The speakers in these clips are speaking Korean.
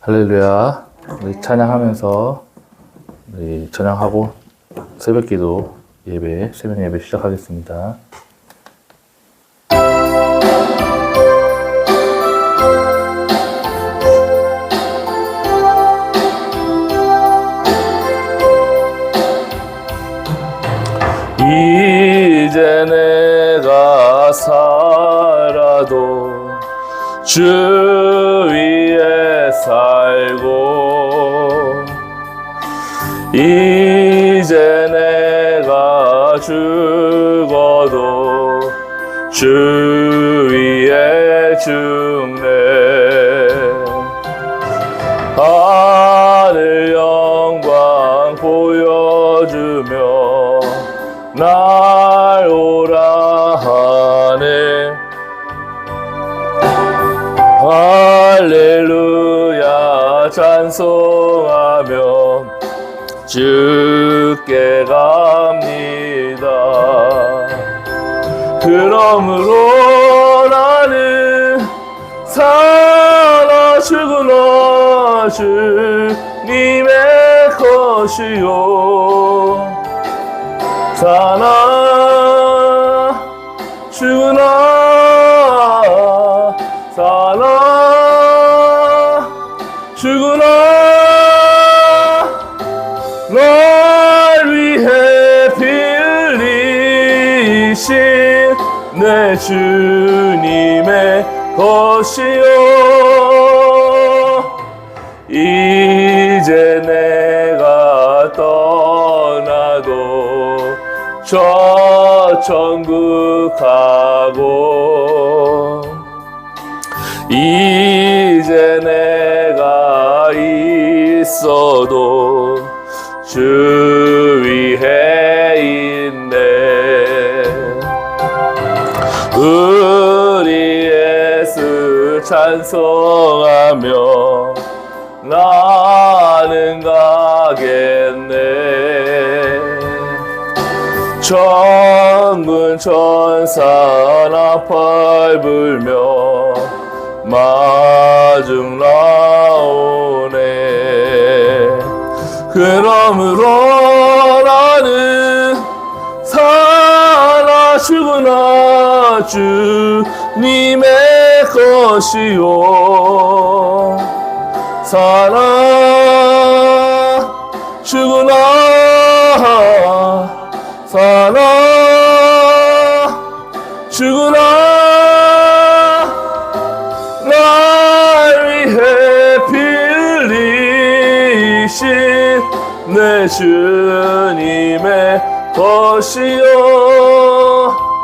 할렐루야. 우리 찬양하면서 우리 찬양하고 새벽기도 예배, 새벽 예배 시작하겠습니다. 이제 내가 살아도 주 위에 살고 이제 내가 죽어도 주 위에 죽네. 하늘 영광 보여주며 날 오라 하네. 할렐루야 찬송하며 주께 갑니다. 그러므로 나는 살아 죽으나 주님의 것이요 살아 죽으나 살아 죽으나 날 위해 빌리신 내 주님의 것이요 이제 내가 떠나도 저 천국 가고 이제 내가 있어도 주 위에 있네. 우리 예수 찬송하며 나는 가겠네. 천군 천사 나팔 불며 마중 나오네. 그러므로 나는 살아 죽으나 주님의 것이요 살아 죽으나 살아 죽으나 날 위해 빌리신 내 주님의 것이요.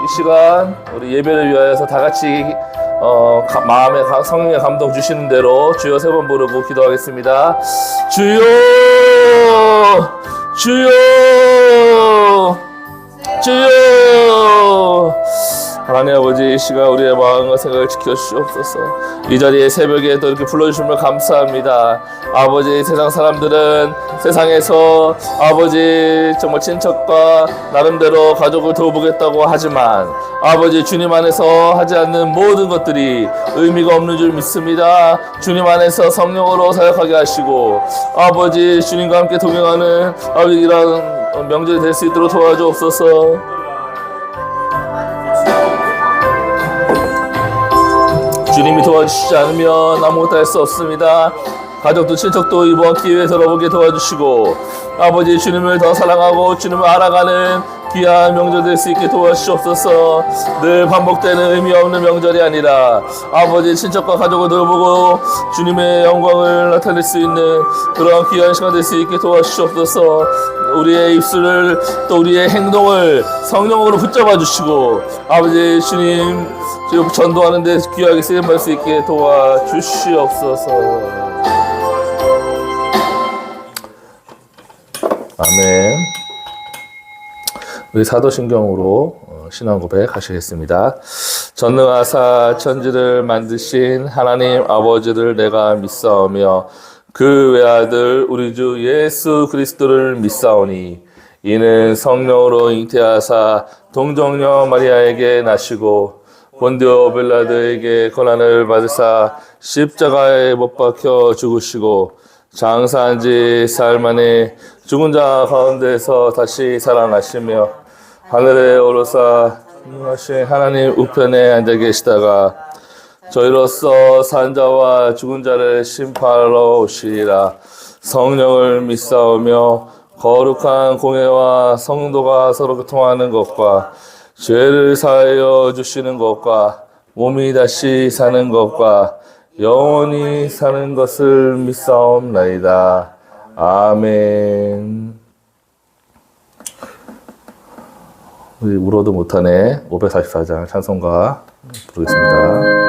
이 시간 우리 예배를 위하여서 다 같이 마음에 성령의 감동 주시는 대로 주여 세 번 부르고 기도하겠습니다. 주여 주여 주여. 하나님 아버지, 이 시간 우리의 마음과 생각을 지켜주시옵소서. 이 자리에 새벽에 또 이렇게 불러주시면 감사합니다. 아버지, 세상 사람들은 세상에서 아버지 정말 친척과 나름대로 가족을 도우보겠다고 하지만 아버지 주님 안에서 하지 않는 모든 것들이 의미가 없는 줄 믿습니다. 주님 안에서 성령으로 사역하게 하시고 아버지 주님과 함께 동행하는 아버지 이런 명절이 될 수 있도록 도와주옵소서. 주님이 도와주시지 않으면 아무것도 할 수 없습니다. 가족도 친척도 이번 기회에 돌아보게 도와주시고 아버지 주님을 더 사랑하고 주님을 알아가는 귀한 명절 될 수 있게 도와주시옵소서. 늘 반복되는 의미 없는 명절이 아니라 아버지 친척과 가족을 돌보고 주님의 영광을 나타낼 수 있는 그런 귀한 시간 될 수 있게 도와주시옵소서. 우리의 입술을 또 우리의 행동을 성령으로 붙잡아 주시고 아버지 주님 전도하는 데 귀하게 쓰임받을 수 있게 도와주시옵소서. 아멘. 우리 사도신경으로 신앙 고백 하시겠습니다. 전능하사 천지를 만드신 하나님 아버지를 내가 믿사오며 그 외아들 우리 주 예수 그리스도를 믿사오니 이는 성령으로 잉태하사 동정녀 마리아에게 나시고 본디오 빌라드에게 고난을 받으사 십자가에 못 박혀 죽으시고 장사한 지 사흘 만에 죽은 자 가운데서 다시 살아나시며 하늘에 오르사 하신 하나님 우편에 앉아 계시다가 저희로서 산 자와 죽은 자를 심판하러 오시리라. 성령을 믿사오며 거룩한 공회와 성도가 서로 교통하는 것과 죄를 사하여 주시는 것과 몸이 다시 사는 것과 영원히 사는 것을 믿사옵나이다. 아멘. 우리 울어도 못하네. 544장 찬송가 부르겠습니다.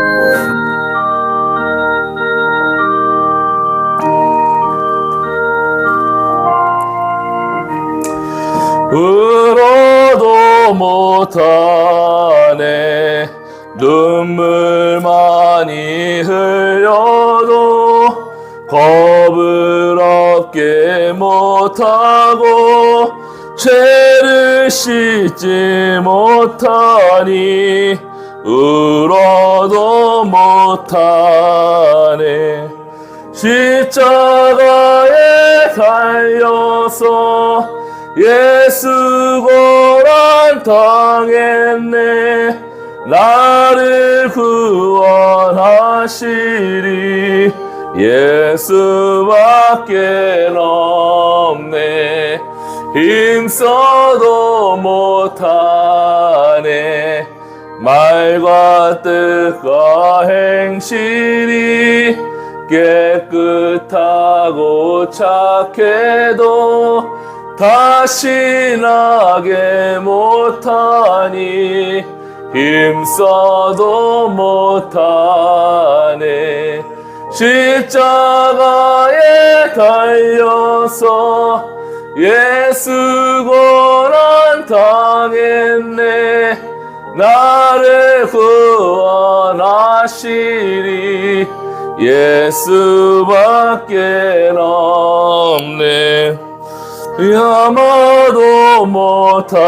울어도 못하네. 눈물 많이 흘려도 겁을 얻게 못하고 죄를 씻지 못하니 울어도 못하네. 십자가에 달려서 예수 고난 당했네. 나를 구원하시리 예수밖에 없네. 힘써도 못하네. 말과 뜻과 행실이 깨끗하고 착해도 다시 나게 못하니 힘써도 못하네. 십자가에 달려서 예수 고난 당했네. 나를 구원하시리 예수밖에 없네. 아마도 못하네.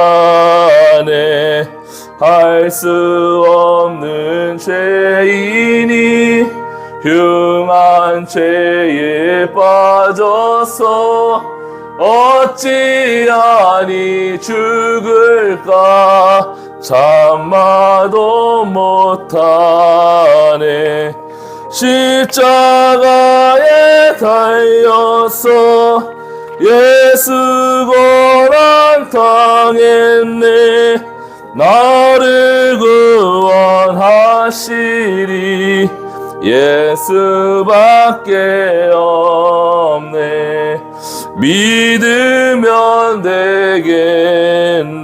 할 수 없는 죄인이 흉한 죄에 빠져서 어찌하니 죽을까. 참아도 못하네. 십자가에 달려서 예수 고난 당했네. 나를 구원하시리 예수밖에 없네. 믿으면 되겠네.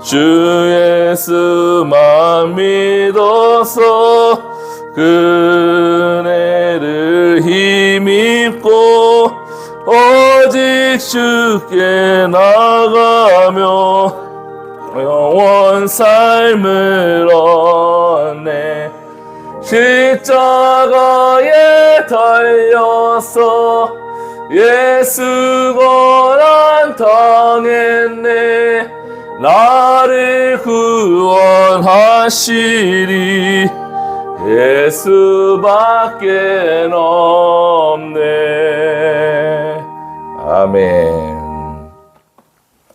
주 예수만 믿어서 그네를 힘입고 오직 주께 나가며 영원 삶을 얻네. 십자가에 달려서 예수 고난 당했네. 나를 구원하시리 예수밖에 없네. 아멘.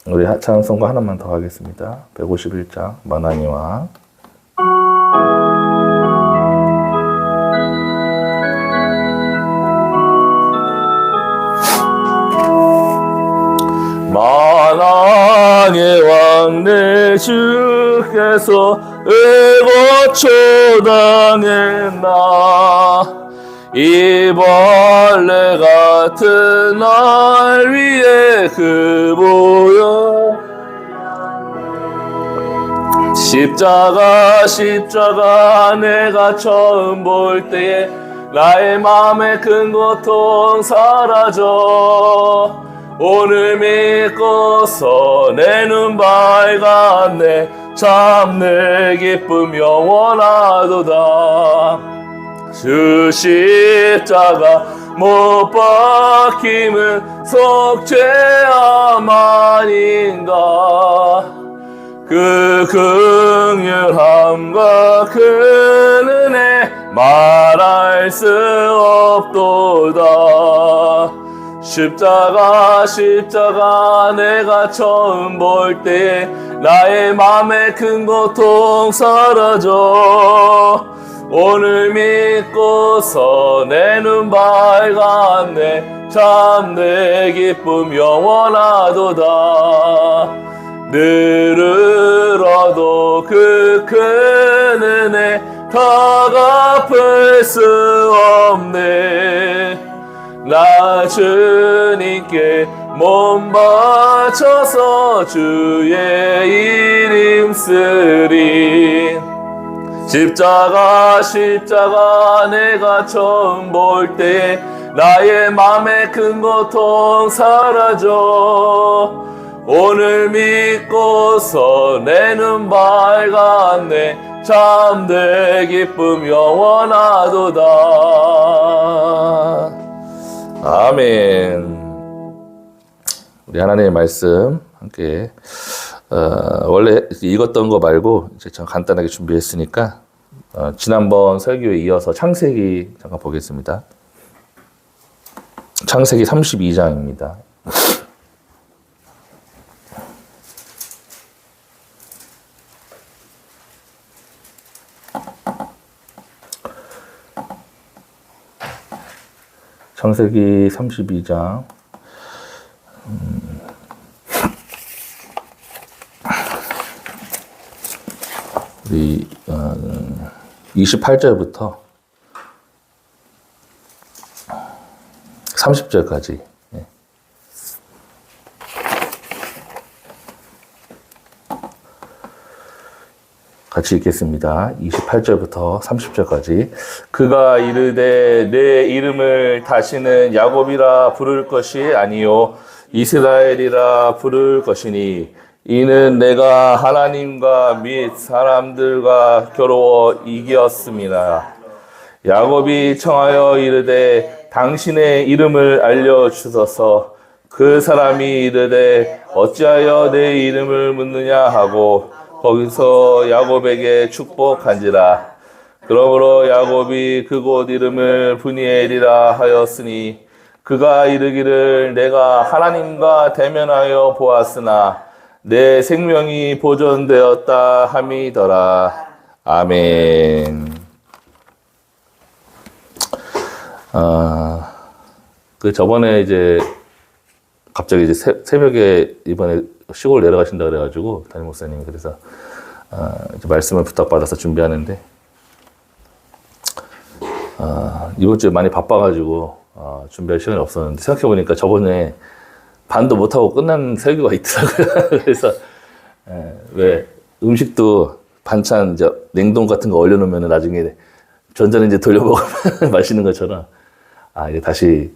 우리 찬송가 하나만 더 하겠습니다. 151장 만왕의 왕. 만왕의 왕 내 주께서 애고초당했나. 이 벌레 같은 날 위에 그 보여 십자가 내가 처음 볼 때에 나의 마음의 큰 고통 사라져. 오늘 믿고서 내 눈 밝았네. 참 내 기쁨 영원하도다. 주 십자가 못 박힘은 속죄함 아닌가. 그 긍휼함과 그 은혜 말할 수 없도다. 십자가 내가 처음 볼 때 나의 맘에 큰 고통 사라져. 오늘 믿고서 내 눈 밝았네. 참 내 기쁨 영원하도다. 늘으라도 그 큰 은혜 다 갚을 수 없네. 나 주님께 몸 바쳐서 주의 이름 쓰리. 십자가 내가 처음 볼 때 나의 맘에 큰 고통 사라져. 오늘 믿고서 내 눈 밝았네. 참 내 기쁨 영원하도다. 아멘. 우리 하나님의 말씀 함께 원래 읽었던 거 말고 이제 좀 간단하게 준비했으니까 지난번 설교에 이어서 창세기 잠깐 보겠습니다. 창세기 32장입니다. 창세기 32장 우리 28절부터 30절까지 같이 읽겠습니다. 28절부터 30절까지. 그가 이르되 내 이름을 다시는 야곱이라 부를 것이 아니요 이스라엘이라 부를 것이니 이는 내가 하나님과 및 사람들과 겨루어 이겼습니다. 야곱이 청하여 이르되 당신의 이름을 알려주소서. 그 사람이 이르되 어찌하여 내 이름을 묻느냐 하고 거기서 야곱에게 축복한지라. 그러므로 야곱이 그곳 이름을 브니엘이라 하였으니 그가 이르기를 내가 하나님과 대면하여 보았으나 내 생명이 보존되었다 함이더라. 아멘. 그 저번에 이제 갑자기 이제 새벽에 이번에 시골 내려가신다 그래가지고 담임 목사님이 그래서 이제 말씀을 부탁받아서 준비하는데 이번 주에 많이 바빠가지고 준비할 시간이 없었는데 생각해보니까 저번에 반도 못하고 끝난 설교가 있더라고요. 그래서 왜 음식도 반찬 이제 냉동 같은 거 얼려놓으면 나중에 전자레인지 돌려먹으면 맛있는 것처럼 이제 다시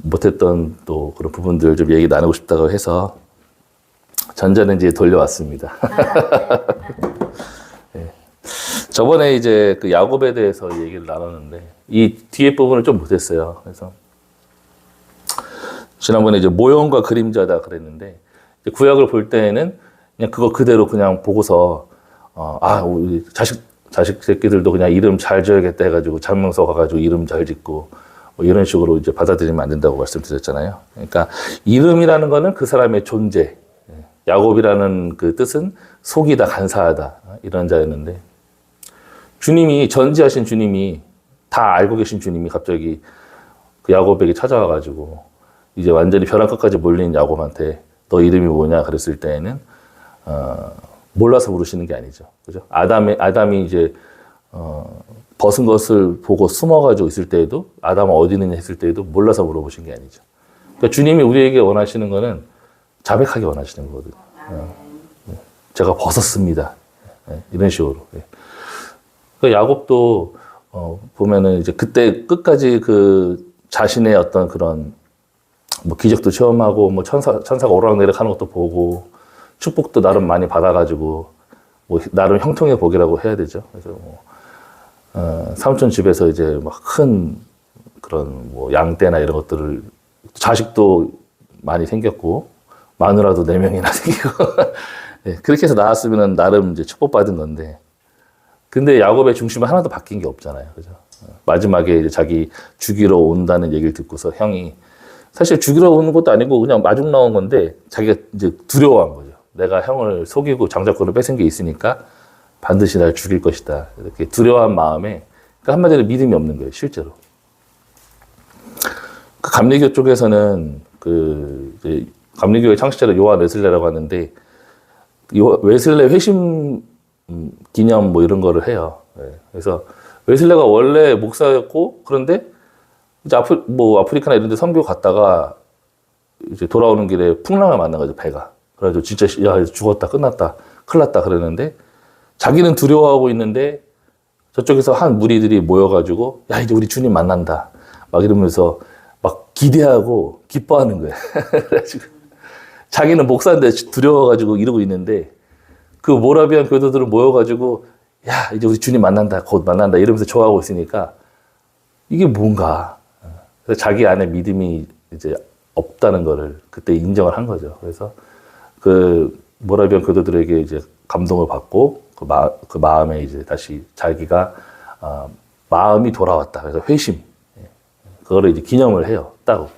못했던 또 그런 부분들 좀 얘기 나누고 싶다고 해서 전자레인지에 돌려왔습니다. 네. 저번에 이제 그 야곱에 대해서 얘기를 나눴는데 이 뒤에 부분을 좀 못했어요. 그래서 지난번에 이제 모형과 그림자다 그랬는데 구약을 볼 때에는 그냥 그거 그대로 그냥 보고서 우리 자식 새끼들도 그냥 이름 잘 지어야겠다 해가지고 장명서 가가지고 이름 잘 짓고 뭐 이런 식으로 이제 받아들이면 안 된다고 말씀드렸잖아요. 그러니까 이름이라는 거는 그 사람의 존재. 야곱이라는 그 뜻은 속이다, 간사하다 이런 자였는데 주님이 전지하신 주님이 다 알고 계신 주님이 갑자기 그 야곱에게 찾아와가지고 이제 완전히 벼랑 끝까지 몰린 야곱한테 너 이름이 뭐냐 그랬을 때에는 몰라서 물으시는 게 아니죠. 그죠? 아담이 이제 벗은 것을 보고 숨어가지고 있을 때에도 아담은 어디 있느냐 했을 때에도 몰라서 물어보신 게 아니죠. 그러니까 주님이 우리에게 원하시는 거는 자백하게 원하시는 거거든요. 제가 벗었습니다. 이런 식으로. 그러니까 야곱도 보면은 이제 그때 끝까지 그 자신의 어떤 그런 뭐 기적도 체험하고 뭐 천사가 오르락내리락 하는 것도 보고 축복도 나름 많이 받아가지고 뭐 나름 형통의 복이라고 해야 되죠. 그래서 삼촌 집에서 이제 막 큰 그런 뭐 양떼나 이런 것들을 자식도 많이 생겼고 마누라도 4명이나 생기고 예, 그렇게 해서 나왔으면 나름 이제 축복받은 건데, 근데 야곱의 중심은 하나도 바뀐 게 없잖아요. 그죠? 마지막에 이제 자기 죽이러 온다는 얘기를 듣고서 형이 사실 죽이러 오는 것도 아니고 그냥 마중 나온 건데 자기가 이제 두려워한 거죠. 내가 형을 속이고 장자권을 뺏은 게 있으니까 반드시 날 죽일 것이다. 이렇게 두려워한 마음에, 그러니까 한마디로 믿음이 없는 거예요, 실제로. 그 감리교 쪽에서는 이제 감리교의 창시자를 요한 웨슬레라고 하는데, 웨슬레 회심 기념 뭐 이런 거를 해요. 네. 그래서 웨슬레가 원래 목사였고, 그런데 이제 아프리카나 이런 데 선교 갔다가 이제 돌아오는 길에 풍랑을 만난 거죠, 배가. 그래가지고 진짜, 야, 죽었다, 끝났다, 큰일 났다 그러는데, 자기는 두려워하고 있는데, 저쪽에서 한 무리들이 모여가지고, 야, 이제 우리 주님 만난다. 막 이러면서 막 기대하고 기뻐하는 거예요. 그래가지고, 자기는 목사인데 두려워가지고 이러고 있는데, 그 모라비안 교도들은 모여가지고, 야, 이제 우리 주님 만난다, 곧 만난다, 이러면서 좋아하고 있으니까, 이게 뭔가. 그래서 자기 안에 믿음이 이제 없다는 거를 그때 인정을 한 거죠. 그래서 그 모라비안 교도들에게 이제 감동을 받고, 그 마음에 이제 다시 자기가, 마음이 돌아왔다. 그래서 회심. 그거를 이제 기념을 해요. 따로.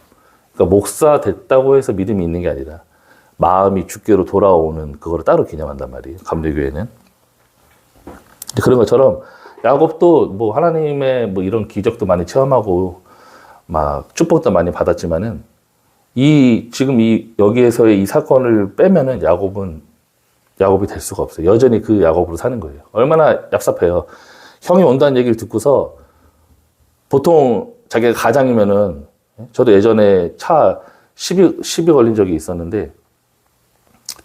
그러니까 목사 됐다고 해서 믿음이 있는 게 아니라, 마음이 주께로 돌아오는 그거를 따로 기념한단 말이에요. 감리교회는. 그런 것처럼 야곱도 뭐 하나님의 뭐 이런 기적도 많이 체험하고 막 축복도 많이 받았지만은 지금 여기에서의 이 사건을 빼면은 야곱이 될 수가 없어요. 여전히 그 야곱으로 사는 거예요. 얼마나 얍삽해요. 형이 온다는 얘기를 듣고서 보통 자기가 가장이면은, 저도 예전에 차 시비 걸린 적이 있었는데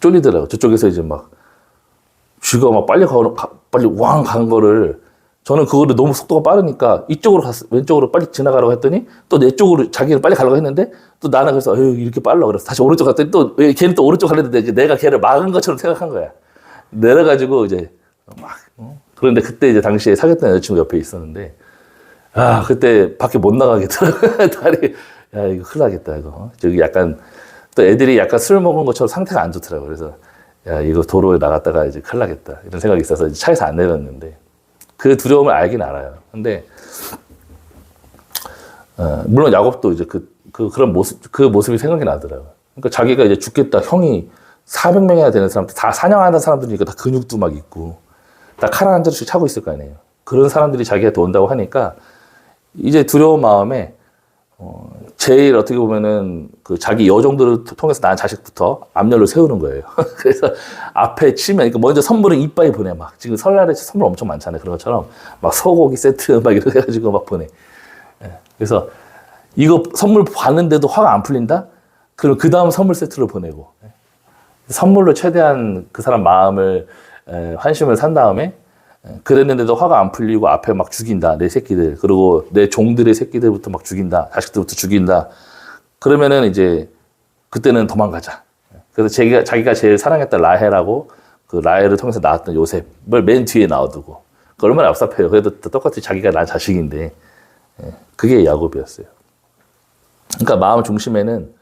쫄리더라고요. 저쪽에서 이제 막 쥐가 막 빨리 왕 간 거를, 저는 그거를 너무 속도가 빠르니까 이쪽으로 왼쪽으로 빨리 지나가라고 했더니 또 내 쪽으로 자기는 빨리 가려고 했는데, 또 나는 그래서 이렇게 빨라 그래서 다시 오른쪽 갔더니 또 걔는 또 오른쪽 가려는데 이제 내가 걔를 막은 것처럼 생각한 거야. 내려가지고 이제 막, 그런데 그때 이제 당시에 사귀었던 여자친구 옆에 있었는데, 그때 밖에 못 나가겠더라고요. 다리, 야, 이거 큰일 나겠다, 이거. 저기 약간, 또 애들이 약간 술 먹은 것처럼 상태가 안 좋더라고요. 그래서, 야, 이거 도로에 나갔다가 이제 큰일 나겠다. 이런 생각이 있어서 차에서 안 내렸는데, 그 두려움을 알긴 알아요. 근데, 물론 야곱도 이제 그런 모습이 생각이 나더라고요. 그러니까 자기가 이제 죽겠다. 형이 400명이나 되는 사람들, 다 사냥하는 사람들이니까 다 근육도 막 있고, 다 칼 한 자루씩 차고 있을 거 아니에요. 그런 사람들이 자기한테 온다고 하니까, 이제 두려운 마음에, 제일 어떻게 보면은 그 자기 여종들을 통해서 낳은 자식부터 앞열로 세우는 거예요. 그래서 앞에 치면, 그러니까 먼저 선물은 이빠이 보내. 막 지금 설날에 선물 엄청 많잖아요. 그런 것처럼 막 소고기 세트 막 이렇게 해가지고 막 보내. 그래서 이거 선물 봤는데도 화가 안 풀린다? 그럼 그 다음 선물 세트를 보내고, 선물로 최대한 그 사람 마음을, 환심을 산 다음에, 그랬는데도 화가 안 풀리고 앞에 막 죽인다. 내 새끼들. 그리고 내 종들의 새끼들부터 막 죽인다. 자식들부터 죽인다. 그러면은 이제 그때는 도망가자. 그래서 자기가 제일 사랑했던 라헬하고 그 라헬을 통해서 낳았던 요셉을 맨 뒤에 놔두고. 그 얼마나 얍삽해요. 그래도 똑같이 자기가 낳은 자식인데. 그게 야곱이었어요. 그러니까 마음 중심에는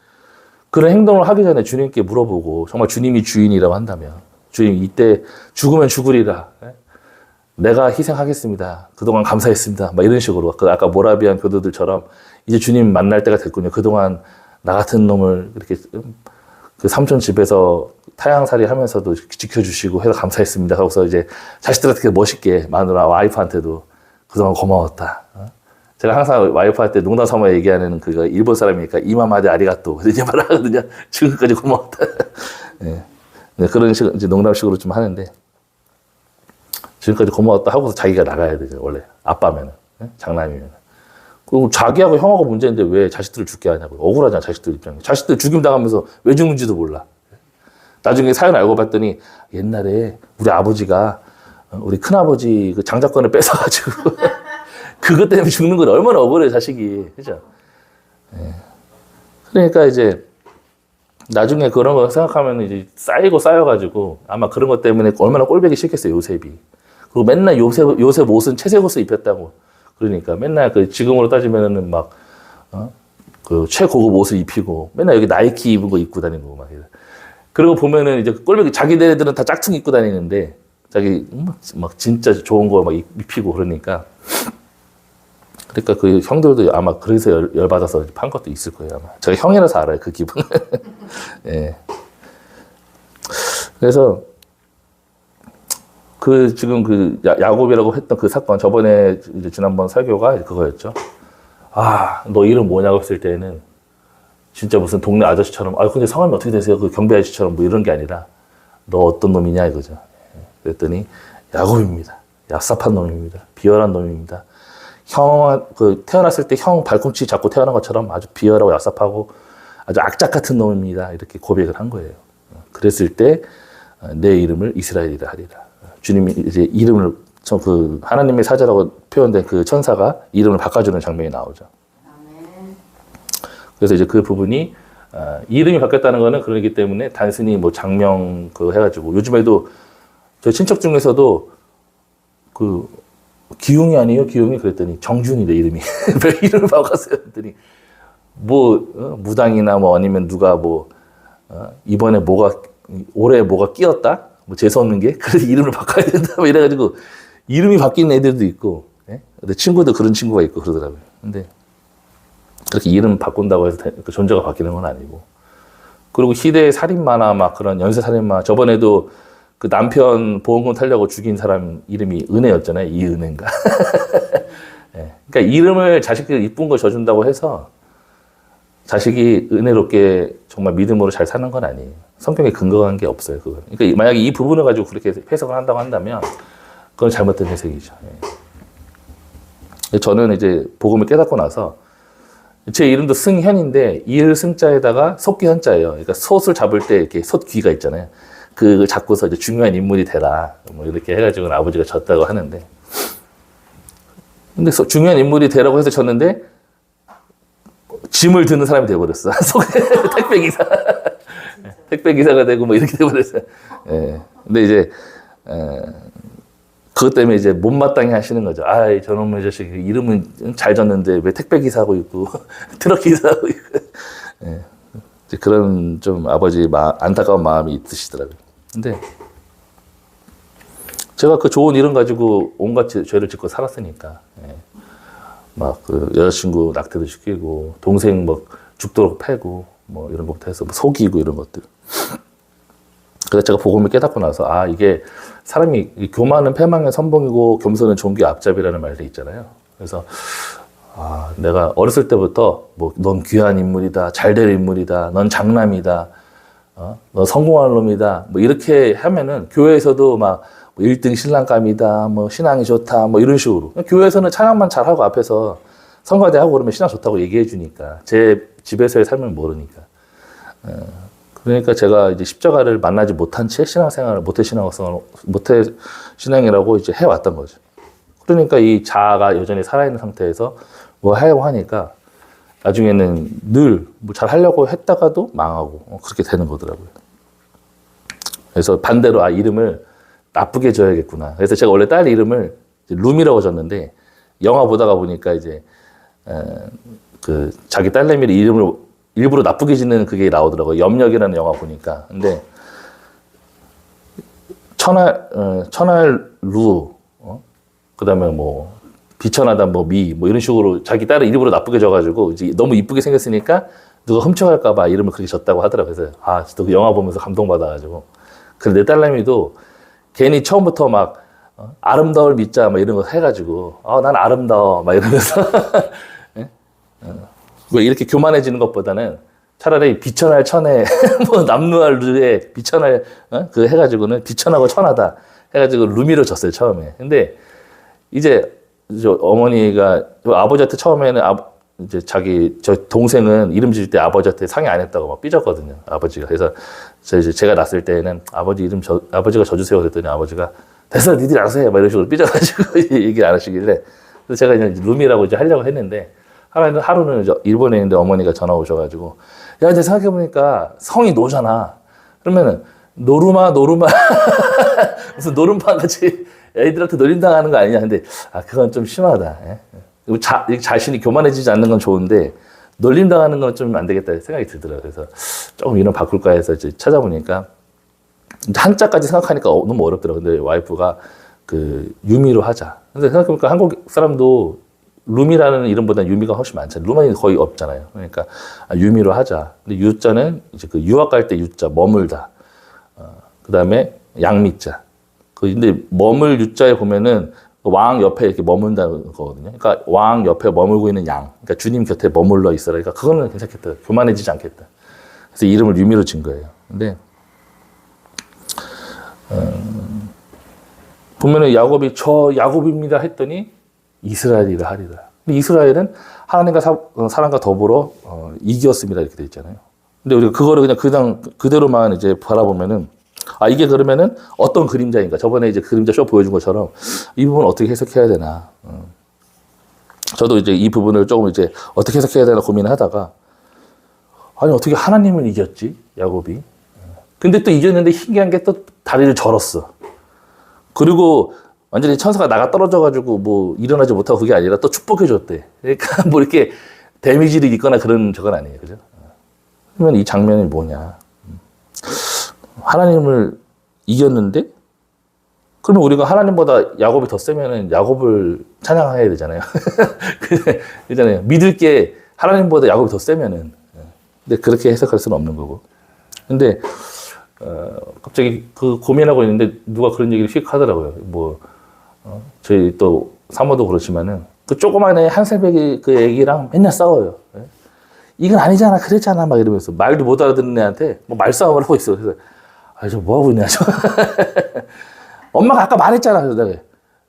그런 행동을 하기 전에 주님께 물어보고, 정말 주님이 주인이라고 한다면, 주님 이때 죽으면 죽으리라. 내가 희생하겠습니다. 그동안 감사했습니다. 막 이런 식으로. 아까 모라비안 교도들처럼 이제 주님 만날 때가 됐군요. 그동안 나 같은 놈을 이렇게 그 삼촌 집에서 타향살이 하면서도 지켜주시고 해서 감사했습니다. 하고서 이제 자식들한테 멋있게, 마누라 와이프한테도 그동안 고마웠다. 제가 항상 와이프한테 농담 삼아 얘기하는 그거 일본 사람이니까 이마마데 아리가또. 그래서 이제 말하거든요. 지금까지 고마웠다. 네, 그런 식으로 이제 농담식으로 좀 하는데, 지금까지 고마웠다 하고서 자기가 나가야 되죠. 원래 아빠면은, 장남이면. 그리고 자기하고 형하고 문제인데 왜 자식들을 죽게 하냐고요. 억울하잖아, 자식들 입장에. 자식들 죽임 당하면서 왜 죽는지도 몰라. 나중에 사연 알고 봤더니 옛날에 우리 아버지가 우리 큰아버지 그 장자권을 뺏어가지고 그것 때문에 죽는 건 얼마나 억울해, 자식이. 그죠? 그러니까 이제 나중에 그런 거 생각하면 이제 쌓여가지고 아마 그런 것 때문에 얼마나 꼴보기 싫겠어요, 요셉이. 그리고 맨날 요셉 옷은 채색 옷을 입혔다고. 그러니까 맨날 그 지금으로 따지면은 막, 그 최고급 옷을 입히고 맨날 여기 나이키 입은 거 입고 다니고 막. 그리고 보면은 이제 꼴보기 자기네들은 다 짝퉁 입고 다니는데 자기 막 진짜 좋은 거 막 입히고 그러니까 그 형들도 아마 그래서 열받아서 판 것도 있을 거예요 아마. 제가 형이라서 알아요 그 기분을. 예. 그래서 그 지금 그 야곱이라고 했던 그 사건 저번에 이제 지난번 설교가 그거였죠. 아, 너 이름 뭐냐고 했을 때는 진짜 무슨 동네 아저씨처럼 아 근데 성함이 어떻게 되세요? 그 경비 아저씨처럼 뭐 이런 게 아니라 너 어떤 놈이냐 이거죠. 그랬더니 야곱입니다. 얍삽한 놈입니다. 비열한 놈입니다. 형 그 태어났을 때 형 발꿈치 잡고 태어난 것처럼 아주 비열하고 얍삽하고 아주 악착 같은 놈입니다. 이렇게 고백을 한 거예요. 그랬을 때 내 이름을 이스라엘이라 하리라. 주님이 이제 이름을 그 하나님의 사자라고 표현된 그 천사가 이름을 바꿔주는 장면이 나오죠. 그래서 이제 그 부분이 이름이 바뀌었다는 거는 그러기 때문에 단순히 뭐 장명 그 해가지고 요즘에도 저 친척 중에서도 그 기웅이 아니에요 기웅이 그랬더니 정준이래 이름이. 왜 이름을 바꿨어요 그랬더니 뭐 무당이나 뭐 아니면 누가 뭐 이번에 뭐가 올해 뭐가 끼었다 뭐 재수 없는 게 그래서 이름을 바꿔야 된다 뭐 이래가지고 이름이 바뀐 애들도 있고 예? 내 친구도 그런 친구가 있고 그러더라고요. 근데 그렇게 이름 바꾼다고 해서 그 존재가 바뀌는 건 아니고 그리고 희대의 살인마나 막 그런 연쇄 살인마 저번에도 그 남편 보험금 타려고 죽인 사람 이름이 은혜였잖아요. 이은혜인가. 예. 그러니까 이름을 자식들 이쁜 거 줘준다고 해서 자식이 은혜롭게 정말 믿음으로 잘 사는 건 아니에요. 성경에 근거한 게 없어요. 그건. 그러니까 만약에 이 부분을 가지고 그렇게 해석을 한다고 한다면 그건 잘못된 해석이죠. 예. 저는 이제 복음을 깨닫고 나서 제 이름도 승현인데 이을 승자에다가 솥귀 현자예요. 그러니까 솥을 잡을 때 이렇게 솥귀가 있잖아요. 그걸 잡고서 이제 중요한 인물이 되라. 뭐 이렇게 해가지고 아버지가 졌다고 하는데. 근데 중요한 인물이 되라고 해서 졌는데 짐을 드는 사람이 되어버렸어. 택배기사. 택배기사가 되고 뭐 이렇게 되어버렸어요. 예. 근데 이제, 그것 때문에 이제 못마땅해 하시는 거죠. 아이, 저놈의 자식 이름은 잘 졌는데 왜 택배기사하고 있고, 트럭기사하고 있고. 예. 그런 좀 아버지 안타까운 마음이 있으시더라고요. 근데 제가 그 좋은 이름 가지고 온갖 죄를 짓고 살았으니까. 예. 막 그 여자친구 낙태도 시키고 동생 뭐 죽도록 패고 뭐 이런 것부터 해서 뭐 속이고 이런 것들. 그래서 제가 복음을 깨닫고 나서 아 이게 사람이 교만은 패망의 선봉이고 겸손은 종교의 앞잡이라는 말이 있잖아요. 그래서 아 내가 어렸을 때부터 뭐 넌 귀한 인물이다, 잘될 인물이다, 넌 장남이다, 너 성공할 놈이다, 뭐 이렇게 하면은 교회에서도 막 1등 신랑감이다, 뭐 신앙이 좋다, 뭐 이런 식으로. 교회에서는 찬양만 잘하고 앞에서 성가대 하고 그러면 신앙 좋다고 얘기해 주니까. 제 집에서의 삶을 모르니까. 그러니까 제가 이제 십자가를 만나지 못한 채 신앙생활을, 모태 신앙이라고 이제 해왔던 거죠. 그러니까 이 자아가 여전히 살아있는 상태에서 뭐 하려고 하니까 나중에는 늘 뭐 잘 하려고 했다가도 망하고 그렇게 되는 거더라고요. 그래서 반대로 아, 이름을 나쁘게 줘야겠구나. 그래서 제가 원래 딸 이름을 룸이라고 줬는데 영화 보다가 보니까 이제 그 자기 딸내미 이름을 일부러 나쁘게 짓는 그게 나오더라고요. 염력이라는 영화 보니까. 근데 천할 루, 그다음에 뭐 비천하다 뭐 미 뭐 이런 식으로 자기 딸을 일부러 나쁘게 져가지고 이제 너무 이쁘게 생겼으니까 누가 훔쳐갈까봐 이름을 그렇게 졌다고 하더라고요. 그래서 아, 또 그 영화 보면서 감동받아가지고. 그래서 내 딸내미도 괜히 처음부터 막 아름다울 믿자 막 이런 거 해가지고 난 아름다워 막 이러면서 왜 이렇게 교만해지는 것보다는 차라리 비천할 천에 뭐 남루할 루에 비천할 그 해가지고는 비천하고 천하다 해가지고 루미로 줬어요 처음에. 근데 이제 저 어머니가 아버지한테 처음에는 이제 저 동생은 이름 지을 때 아버지한테 상의 안 했다고 막 삐졌거든요 아버지가. 그래서 제가 낳았을 때는 아버지 이름 아버지가 져주세요 그랬더니 아버지가 됐어 니들이 알아서 해 막 이런 식으로 삐져가지고 얘기를 안 하시길래 그래서 제가 이제 룸이라고 이제 하려고 했는데 하루는 일본에 있는데 어머니가 전화 오셔가지고 야 이제 생각해보니까 성이 노잖아. 그러면은 노루마 무슨 노름파 같이 애들한테 놀림당하는 거 아니냐. 근데 그건 좀 심하다. 자신이 교만해지지 않는 건 좋은데 놀림당하는 건 좀 안 되겠다 생각이 들더라고요. 그래서 조금 이름 바꿀까 해서 이제 찾아보니까 한자까지 생각하니까 너무 어렵더라고요. 근데 와이프가 그 유미로 하자. 근데 생각해보니까 한국 사람도 루미라는 이름보다 유미가 훨씬 많잖아요. 루만이 거의 없잖아요. 그러니까 유미로 하자. 근데 유자는 이제 그 유학 갈 때 유자 머물다. 그 다음에 양미자. 근데 머물 유자에 보면은 왕 옆에 이렇게 머문다는 거거든요. 그러니까 왕 옆에 머물고 있는 양. 그러니까 주님 곁에 머물러 있어라. 그러니까 그거는 괜찮겠다. 교만해지지 않겠다. 그래서 이름을 유미로 진 거예요. 근데 보면은 야곱이 저 야곱입니다 했더니 이스라엘이라 하리라. 근데 이스라엘은 하나님과 사람과 더불어 이겼습니다 이렇게 돼 있잖아요. 근데 우리가 그거를 그냥 그대로만 이제 바라보면은 이게 그러면은 어떤 그림자인가? 저번에 이제 그림자 쇼 보여준 것처럼 이 부분 어떻게 해석해야 되나? 저도 이제 이 부분을 조금 이제 어떻게 해석해야 되나 고민을 하다가 아니 어떻게 하나님을 이겼지 야곱이? 근데 또 이겼는데 신기한 게 또 다리를 절었어. 그리고 완전히 천사가 나가 떨어져가지고 뭐 일어나지 못하고 그게 아니라 또 축복해줬대. 그러니까 뭐 이렇게 데미지를 입거나 그런 저건 아니에요, 그죠? 그러면 이 장면이 뭐냐? 하나님을 이겼는데, 그러면 우리가 하나님보다 야곱이 더 세면은 야곱을 찬양해야 되잖아요. 그잖아요. 믿을 게 하나님보다 야곱이 더 세면은. 근데 그렇게 해석할 수는 없는 거고. 근데, 갑자기 그 고민하고 있는데 누가 그런 얘기를 휙 하더라고요. 저희 또 사모도 그렇지만은 그 조그만한 한살배기 그 애기랑 맨날 싸워요. 이건 아니잖아, 그랬잖아, 막 이러면서 말도 못 알아듣는 애한테 뭐 말싸움을 하고 있어. 그래서 저 뭐 하고 있냐, 저. 엄마가 아까 말했잖아. 그래서 내가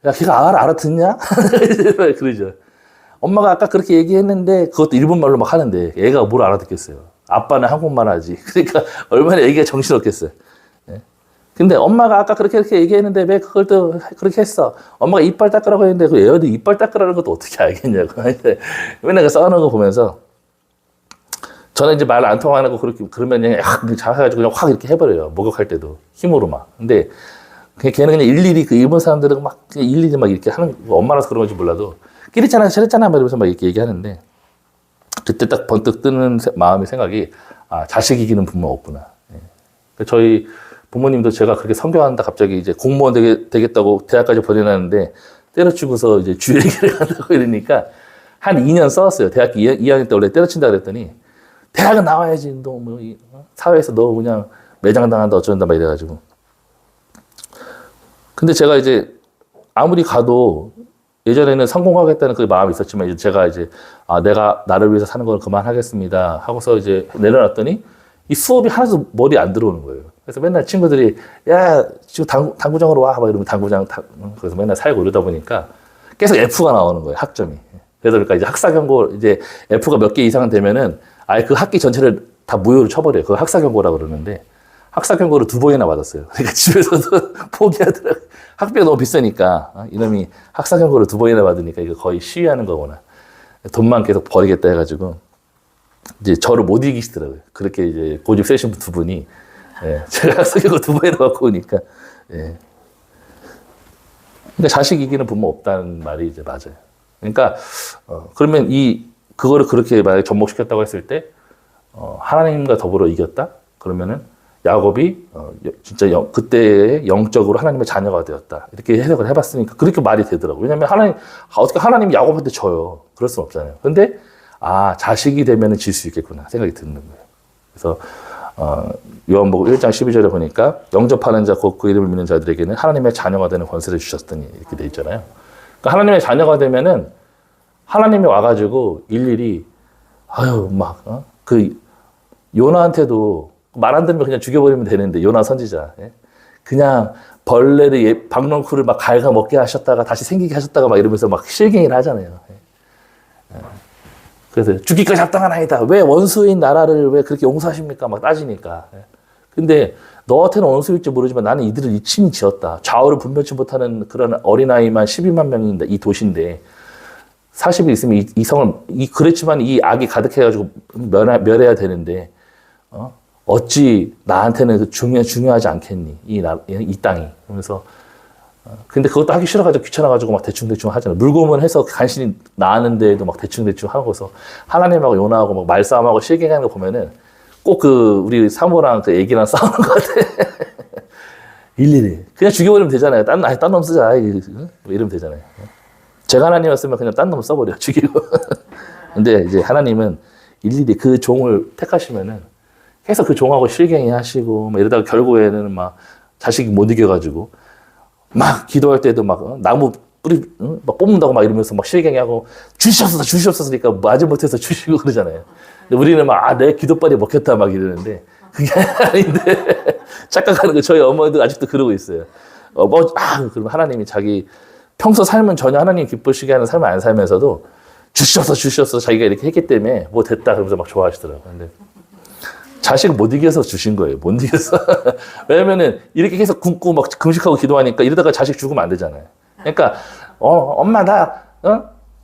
야, 걔가 알아듣냐? 그러죠. 엄마가 아까 그렇게 얘기했는데 그것도 일본말로 막 하는데 애가 뭘 알아듣겠어요. 아빠는 한국말 하지. 그러니까 얼마나 애기가 정신없겠어요. 근데 엄마가 아까 그렇게 얘기했는데 왜 그걸 또 그렇게 했어? 엄마가 이빨 닦으라고 했는데 그 애도 이빨 닦으라는 것도 어떻게 알겠냐고. 맨날 싸우는 거 보면서 저는 이제 말 안 통하는 거 그러면 그냥 잘해가지고 그냥 확 이렇게 해버려요. 목욕할 때도 힘으로 막. 근데 걔는 그냥 일일이 그 일본 사람들은 막 일일이 막 이렇게 하는 엄마라서 그런 건지 몰라도 끼랬잖아 저랬잖아 막 이러면서 막 이렇게 얘기하는데 그때 딱 번뜩 뜨는 마음의 생각이 자식 이기는 부모 없구나. 저희 부모님도 제가 그렇게 선교한다 갑자기 이제 공무원 되겠다고 대학까지 보내놨는데 때려치고서 이제 주일기를 간다고 이러니까 한 2년 싸웠어요. 대학교 2학년 때 원래 때려친다 그랬더니 대학은 나와야지. 너 뭐 사회에서 너 그냥 매장당한다 어쩐다 막 이래가지고. 근데 제가 이제 아무리 가도 예전에는 성공하겠다는 그 마음이 있었지만 이제 제가 이제 내가 나를 위해서 사는 건 그만하겠습니다 하고서 이제 내려놨더니 이 수업이 하나도 머리에 안 들어오는 거예요. 그래서 맨날 친구들이 야 지금 당구장으로 와 막 이러면 그래서 맨날 살고 이러다 보니까 계속 F가 나오는 거예요. 학점이. 그래서 그러니까 이제 학사경고 이제 F가 몇 개 이상 되면은 아예 그 학기 전체를 다 무효로 쳐버려요. 그걸 학사경고라고 그러는데 학사경고를 2번이나 받았어요. 그러니까 집에서도 포기하더라고요. 학비가 너무 비싸니까 이놈이 학사경고를 2번이나 받으니까 이거 거의 시위하는 거구나. 돈만 계속 버리겠다 해가지고 이제 저를 못 이기시더라고요. 그렇게 이제 고집 세신 두 분이 제가 학사경고 2번이나 받고 오니까 그러니까 자식 이기는 부모 없다는 말이 이제 맞아요. 그러니까 그러면 그거를 그렇게 만약에 접목시켰다고 했을 때 하나님과 더불어 이겼다? 그러면은 야곱이 진짜 그때 영적으로 하나님의 자녀가 되었다. 이렇게 해석을 해봤으니까 그렇게 말이 되더라고요. 왜냐하면 어떻게 하나님이 야곱한테 져요. 그럴 수는 없잖아요. 근데 자식이 되면은 질 수 있겠구나 생각이 드는 거예요. 그래서 요한복음 1장 12절에 보니까 영접하는 자 곧 그 이름을 믿는 자들에게는 하나님의 자녀가 되는 권세를 주셨더니 이렇게 돼 있잖아요. 그러니까 하나님의 자녀가 되면은 하나님이 와가지고 일일이 그 요나한테도 말 안 들으면 그냥 죽여버리면 되는데 요나 선지자 그냥 벌레를 박넝쿨을 막 갉아먹게 하셨다가 다시 생기게 하셨다가 막 이러면서 막 실갱이를 하잖아요. 그래서 죽기까지 합당하나이다. 왜 원수인 나라를 왜 그렇게 용서하십니까? 막 따지니까. 근데 너한테는 원수일지 모르지만 나는 이들을 친히 지었다. 좌우를 분별치 못하는 그런 어린아이만 12만 명인데 이 도시인데 40일 있으면 이 성을 그랬지만 이 악이 가득해가지고 멸해야 되는데 어찌 나한테는 중요하지 않겠니? 이 땅이. 그러면서 근데 그것도 하기 싫어가지고 귀찮아가지고 막 대충대충 하잖아요. 물고문 해서 간신히 나았는데도 막 대충대충 하고서 하나님하고 요나하고 막 말싸움하고 실갱하는 거 보면은 꼭 그 우리 사모랑 그 애기랑 싸우는 것 같아. 일일이. 그냥 죽여버리면 되잖아요. 딴 놈 쓰자. 뭐 이러면 되잖아요. 제가 하나님이었으면 그냥 딴 놈 써버려. 죽이고. 근데 이제 하나님은 일일이 그 종을 택하시면은 계속 그 종하고 실갱이 하시고 막 이러다가 결국에는 막 자식이 못 이겨가지고 막 기도할 때도 막 나무 뿌리 막 뽑는다고 막 이러면서 막 실갱이하고 주시옵소서니까 마지못해서 주시고 그러잖아요. 근데 우리는 막 내 기도빨이 먹혔다 막 이러는데 그게 아닌데 착각하는 거 저희 어머니도 아직도 그러고 있어요. 그럼 하나님이 자기 평소 삶은 전혀 하나님 기쁘시게 하는 삶을 안 살면서도 주시옵소서 자기가 이렇게 했기 때문에 뭐 됐다 그러면서 막 좋아하시더라고요. 근데 자식을 못 이겨서 주신 거예요. 못 이겨서. 왜냐면은 이렇게 계속 굶고 막 금식하고 기도하니까 이러다가 자식 죽으면 안 되잖아요. 그러니까 엄마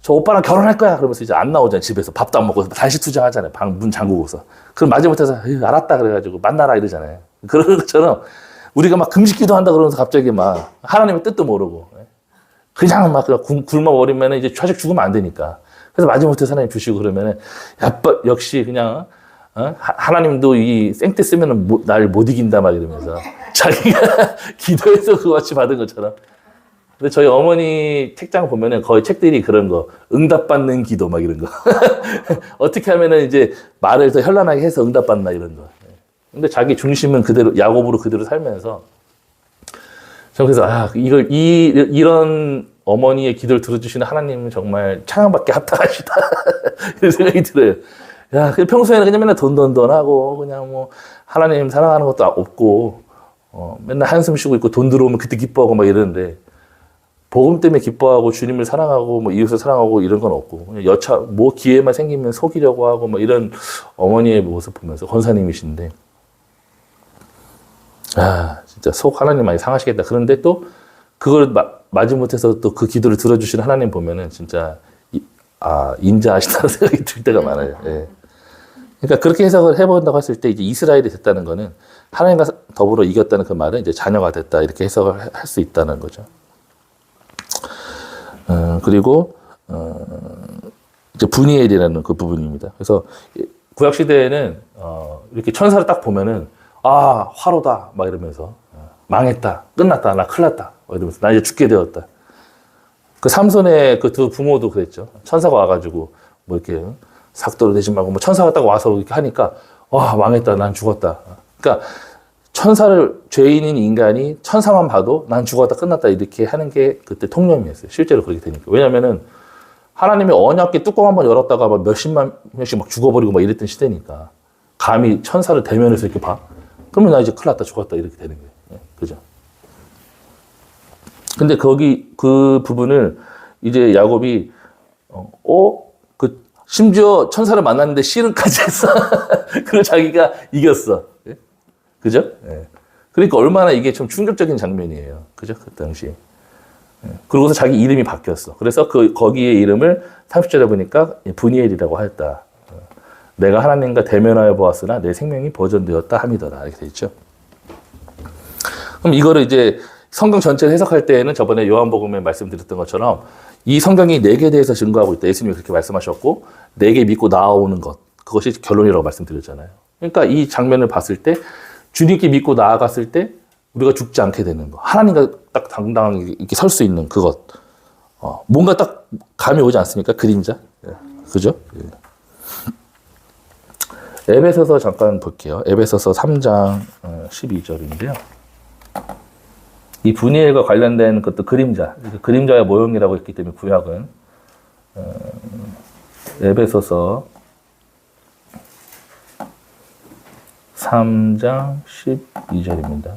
저 오빠랑 결혼할 거야. 그러면서 이제 안 나오잖아요. 집에서 밥도 안 먹고 단식 투정하잖아요. 방 문 잠그고서. 그럼 마지못해서 알았다 그래가지고 만나라 이러잖아요. 그런 것처럼 우리가 막 금식 기도한다 그러면서 갑자기 막 하나님의 뜻도 모르고 그냥 막 굶어버리면 이제 자식 죽으면 안 되니까. 그래서 마지못해서 하나님 주시고 그러면은 역시 그냥 하나님도 이 생떼 쓰면은 날 못 이긴다 막 이러면서 자기가 기도해서 그거 같이 받은 것처럼. 근데 저희 어머니 책장 보면은 거의 책들이 그런 거 응답받는 기도 막 이런 거 어떻게 하면은 이제 말을 더 현란하게 해서 응답받나 이런 거. 근데 자기 중심은 그대로 야곱으로 그대로 살면서 저 그래서 이런 어머니의 기도를 들어주시는 하나님은 정말 찬양받게 합당하시다 이런 생각이 들어요. 야, 평소에는 그냥 맨날 돈하고, 그냥 뭐, 하나님 사랑하는 것도 없고, 맨날 한숨 쉬고 있고, 돈 들어오면 그때 기뻐하고 막 이러는데, 복음 때문에 기뻐하고, 주님을 사랑하고, 뭐, 이웃을 사랑하고, 이런 건 없고, 그냥 뭐, 기회만 생기면 속이려고 하고, 뭐, 이런 어머니의 모습 보면서, 권사님이신데, 진짜 속 하나님 많이 상하시겠다. 그런데 또, 그걸 마지못해서 또 그 기도를 들어주시는 하나님 보면은, 진짜, 인자하시다는 생각이 들 때가 많아요. 예. 그러니까 그렇게 해석을 해본다고 했을 때 이제 이스라엘이 됐다는 거는 하나님과 더불어 이겼다는 그 말은 이제 자녀가 됐다 이렇게 해석을 할 수 있다는 거죠. 그리고 이제 분이엘이라는 그 부분입니다. 그래서 구약 시대에는 이렇게 천사를 딱 보면은 화로다 막 이러면서 망했다, 끝났다, 나 큰일 났다 이러면서 나 이제 죽게 되었다. 그 삼손의 그 두 부모도 그랬죠. 천사가 와가지고 뭐 이렇게 삭도를 대지 말고 뭐 천사가 딱 와서 이렇게 하니까 망했다, 난 죽었다. 그러니까 천사를 죄인인 인간이 천사만 봐도 난 죽었다, 끝났다 이렇게 하는 게 그때 통념이었어요. 실제로 그렇게 되니까. 왜냐면은 하나님이 언약궤 뚜껑 한번 열었다가 막 몇십만 명씩 막 죽어버리고 막 이랬던 시대니까 감히 천사를 대면해서 이렇게 봐. 그러면 나 이제 큰일 났다, 죽었다 이렇게 되는 거예요. 네, 그죠? 근데 그 부분을 이제 야곱이 심지어 천사를 만났는데 씨름까지 했어. 그리고 자기가 이겼어. 그죠? 예. 그러니까 얼마나 이게 좀 충격적인 장면이에요. 그죠? 그 당시. 예. 그러고서 자기 이름이 바뀌었어. 그래서 거기에 이름을 30절에 보니까 분이엘이라고 하였다. 내가 하나님과 대면하여 보았으나 내 생명이 보존되었다 함이더라. 이렇게 돼 있죠. 그럼 이거를 이제 성경 전체를 해석할 때에는 저번에 요한복음에 말씀드렸던 것처럼 이 성경이 4개에 대해서 증거하고 있다. 예수님이 그렇게 말씀하셨고 4개 믿고 나아오는 것. 그것이 결론이라고 말씀드렸잖아요. 그러니까 이 장면을 봤을 때 주님께 믿고 나아갔을 때 우리가 죽지 않게 되는 거. 하나님과 딱 당당하게 이렇게 설 수 있는 그것. 뭔가 딱 감이 오지 않습니까? 그림자. 예. 그죠? 예. 에베소서 잠깐 볼게요. 에베소서 3장 12절인데요. 이 분이엘과 관련된 것도 그림자의 모형이라고 했기 때문에 구약은 에베소서 3장 12절입니다.